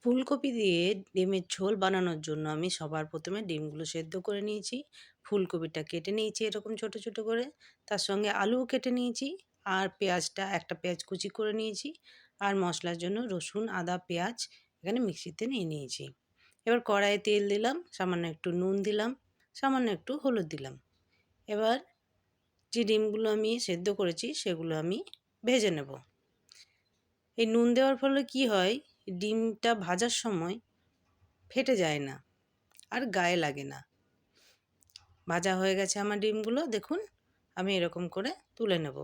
ফুলকপি দিয়ে ডিমের ঝোল বানানোর জন্য আমি সবার প্রথমে ডিমগুলো সেদ্ধ করে নিয়েছি। ফুলকপিটা কেটে নিয়েছি এরকম ছোট, ছোট করে। তার সঙ্গে আলুও কেটে নিয়েছি। আর একটা পেঁয়াজ কুচি করে নিয়েছি। আর মশলার জন্য রসুন, আদা, পেঁয়াজ এখানে মিক্সিতে নিয়ে নিয়েছি। এবার কড়াইয়ে তেল দিলাম, সামান্য একটু নুন দিলাম, সামান্য একটু হলুদ দিলাম। এবার যে ডিমগুলো আমি সেদ্ধ করেছি সেগুলো আমি ভেজে নেব। এই নুন দেওয়ার ফলে কি হয়, ডিমটা ভাজার সময় ফেটে যায় না আর গায়ে লাগে না। ভাজা হয়ে গেছে আমার ডিমগুলো, দেখুন আমি এরকম করে তুলে নেব।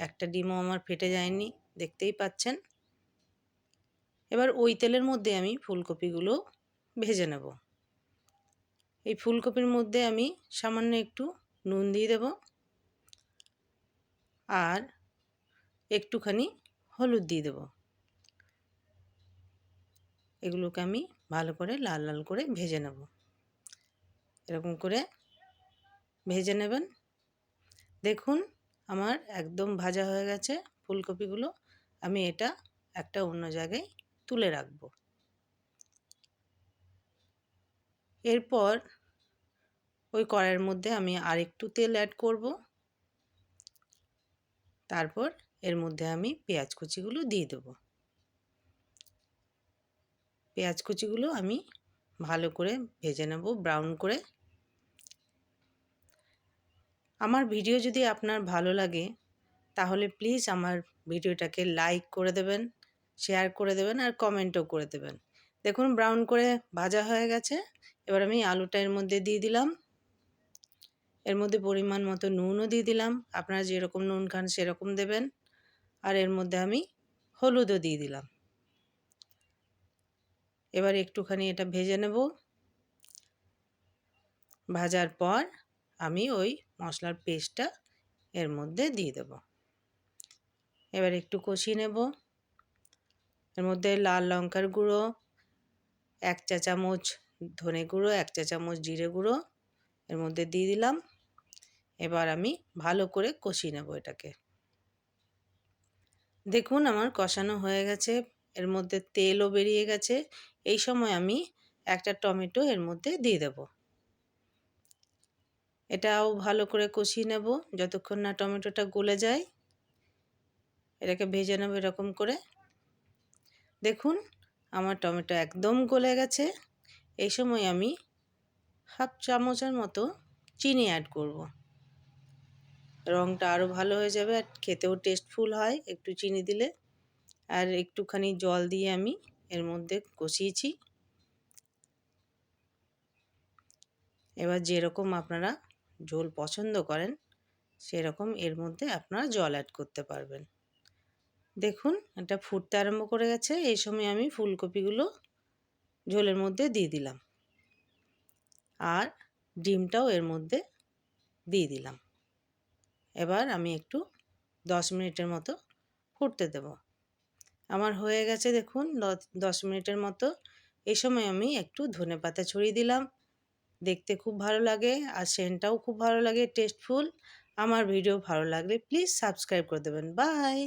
একটা ডিমও আমার ফেটে যায়নি, দেখতেই পাচ্ছেন। এবার ওই তেলের মধ্যে আমি ফুলকপিগুলো ভেজে নেব। এই ফুলকপির মধ্যে আমি সামান্য একটু নুন দিয়ে দেব আর একটুখানি হলুদ দিয়ে দেব। এগুলোকে আমি ভালো করে লাল লাল করে ভেজে নেব। এরকম করে ভেজে নেবেন। দেখুন আমার একদম ভাজা হয়ে গেছে ফুলকপিগুলো। আমি এটা একটা অন্য জায়গায় তুলে রাখব। এরপর ওই কড়াইয়ের মধ্যে আমি আরেকটু তেল অ্যাড করব। তারপর এর মধ্যে আমি পেঁয়াজ কুচিগুলো দিয়ে দেব। পেঁয়াজ কুচিগুলো আমি ভালো করে ভেজে নেব ব্রাউন করে। আমার ভিডিও যদি আপনার ভালো লাগে তাহলে প্লিজ আমার ভিডিওটাকে লাইক করে দেবেন, শেয়ার করে দেবেন আর কমেন্টও করে দেবেন। দেখুন ব্রাউন করে ভাজা হয়ে গেছে। এবার আমি আলুটা এর মধ্যে দিয়ে দিলাম। এর মধ্যে পরিমাণ মতো নুনও দিয়ে দিলাম। আপনারা যেরকম নুন খান সেরকম দেবেন। আর এর মধ্যে আমি হলুদও দিয়ে দিলাম। এবার একটুখানি এটা ভেজে নেব। ভাজার পর আমি ওই মশলার পেস্টটা এর মধ্যে দিয়ে দেব। এবার একটু কষিয়ে নেব। এর মধ্যে লাল লঙ্কার গুঁড়ো, 1 চা চামচ ধনে গুঁড়ো, 1 চা চামচ জিরে গুঁড়ো এর মধ্যে দিয়ে দিলাম। এবার আমি ভালো করে কষিয়ে নেব এটাকে। দেখুন আমার কষানো হয়ে গেছে, এর মধ্যে তেলও বেরিয়ে গেছে। এই সময় আমি একটা টমেটো এর মধ্যে দিয়ে দেব। এটাও ভালো করে কষিয়ে নেব যতক্ষণ না টমেটোটা গলে যায়। এটাকে ভেজে নেব এরকম করে। দেখুন আমার টমেটো একদম গলে গেছে। এই সময় আমি হাফ চামচের মতো চিনি অ্যাড করব। রঙটা আরও ভালো হয়ে যাবে আর খেতেও টেস্টফুল হয় একটু চিনি দিলে। আর একটুখানি জল দিয়ে আমি এর মধ্যে কষিয়েছি। এবার যেরকম আপনারা ঝোল পছন্দ করেন সেরকম এর মধ্যে আপনারা জল অ্যাড করতে পারবেন। দেখুন এটা ফুটতে আরম্ভ করে গেছে। এই সময় আমি ফুলকপিগুলো ঝোলের মধ্যে দিয়ে দিলাম আর ডিমটাও এর মধ্যে দিয়ে দিলাম। এবার আমি একটু 10 মিনিটের মতো ফুটতে দেব। আমার হয়ে গেছে দেখুন 10 মিনিটের মতো। এই সময় আমি একটু ধনেপাতা ছড়িয়ে দিলাম। দেখতে খুব ভালো লাগে আর সেন্টটাও খুব ভালো লাগে, টেস্টফুল। আমার ভিডিও ভালো লাগলে প্লিজ সাবস্ক্রাইব করে দেবেন। বাই।